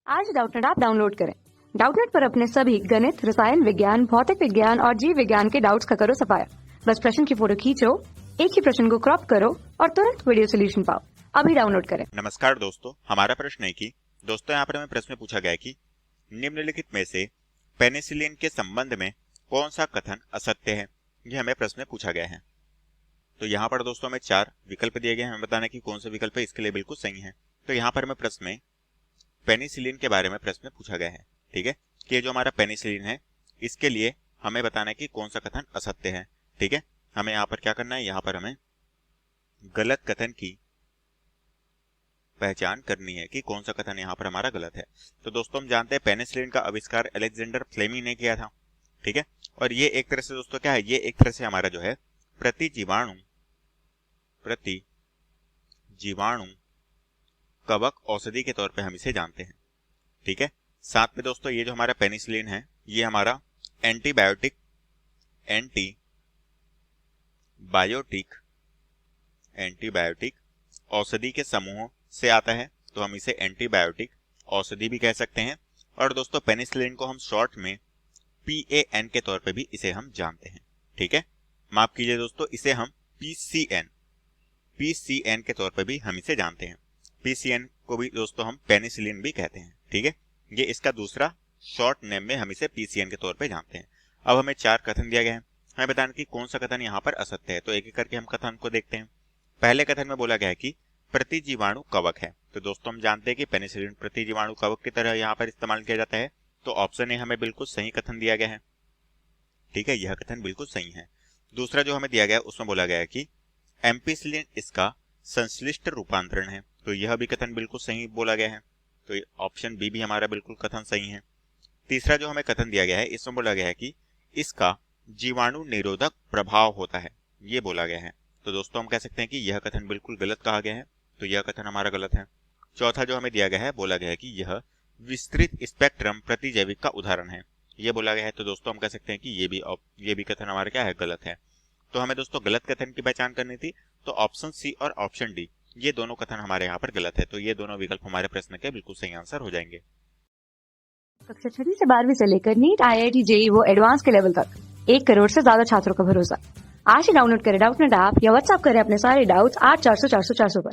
आज Doubtnut app download करें। Doubtnut पर अपने सभी गणित, रसायन विज्ञान, भौतिक विज्ञान और जीव विज्ञान के डाउट्स का करो सफाया। बस प्रश्न की फोटो खींचो, एक ही प्रश्न को क्रॉप करो और तुरंत वीडियो सोल्यूशन पाओ। अभी डाउनलोड करें। नमस्कार दोस्तों, हमारा प्रश्न है कि दोस्तों यहाँ पर हमें प्रश्न पूछा गया है कि निम्नलिखित में से पेनिसिलिन के संबंध में कौन सा कथन असत्य है। ये हमें प्रश्न में पूछा गया है। तो यहाँ पर दोस्तों हमें 4 विकल्प दिए गए हैं, हमें बताना कि कौन सा विकल्प है इसके लिए बिल्कुल सही है। तो यहाँ पर हमें प्रश्न में पेनिसिलिन के बारे में प्रश्न पूछा गया है, ठीक है, कि जो हमारा पेनिसिलिन है इसके लिए हमें बताना है कि कौन सा कथन असत्य है। ठीक है, हमें यहाँ पर क्या करना है, यहाँ पर हमें गलत कथन की पहचान करनी है कि कौन सा कथन यहाँ पर हमारा गलत है। तो दोस्तों हम जानते हैं पेनिसिलिन का आविष्कार अलेक्जेंडर फ्लेमिंग ने किया था, ठीक है, और ये एक तरह से दोस्तों क्या है, ये एक तरह से हमारा जो है प्रतिजीवाणु कवक औषधि के तौर पे हम इसे जानते हैं, ठीक है। साथ में दोस्तों ये जो हमारा पेनिसिलिन है ये हमारा एंटीबायोटिक औषधि के समूह से आता है, तो हम इसे एंटीबायोटिक औषधि भी कह सकते हैं। और दोस्तों पेनिसिलिन को हम शॉर्ट में PAN के तौर पे भी इसे हम जानते हैं, ठीक है, माफ कीजिए दोस्तों, इसे हम PCN के तौर पे भी हम इसे जानते हैं। PCN को भी दोस्तों हम पेनिसिलिन भी कहते हैं, ठीक है, ये इसका दूसरा शॉर्ट नेम में हम इसे PCN के तौर पे जानते हैं। अब हमें 4 कथन दिया गया है, हमें बताना कि कौन सा कथन यहाँ पर असत्य है। तो एक एक करके हम कथन को देखते हैं। पहले कथन में बोला गया है कि प्रतिजीवाणु कवक है। तो दोस्तों हम जानते हैं कि पेनिसिलिन प्रतिजीवाणु कवक की तरह यहाँ पर इस्तेमाल किया जाता है, तो ऑप्शन ए हमें बिल्कुल सही कथन दिया गया है, ठीक है, यह कथन बिल्कुल सही है। दूसरा जो हमें दिया गया है उसमें बोला गया है कि एम्पिसिलिन इसका संश्लिष्ट रूपांतरण है, तो यह भी कथन बिल्कुल सही बोला गया है, तो ऑप्शन बी भी हमारा बिल्कुल कथन सही है। तीसरा जो हमें कथन दिया गया है इसमें बोला गया है कि इसका जीवाणु निरोधक प्रभाव होता है, ये बोला गया है, तो दोस्तों हम कह सकते हैं कि यह कथन बिल्कुल गलत कहा गया है, तो यह कथन हमारा गलत है। चौथा जो हमें दिया गया है बोला गया है कि यह विस्तृत स्पेक्ट्रम प्रतिजैविक का उदाहरण है, ये बोला गया है, तो दोस्तों हम कह सकते हैं कि ये भी कथन हमारा क्या है, गलत है। तो हमें दोस्तों गलत कथन की पहचान करनी थी, तो ऑप्शन सी और ऑप्शन डी ये दोनों कथन हमारे यहाँ पर गलत है, तो ये दोनों विकल्प हमारे प्रश्न के बिल्कुल सही आंसर हो जाएंगे। कक्षा 6 से 12वीं से लेकर नीट, IIT, JEE वो एडवांस के लेवल तक 1 करोड़ से ज्यादा छात्रों का भरोसा। आज ही डाउनलोड करें डाउटनेट ऐप या व्हाट्सएप करें अपने सारे डाउट्स 8400 400 400 पर।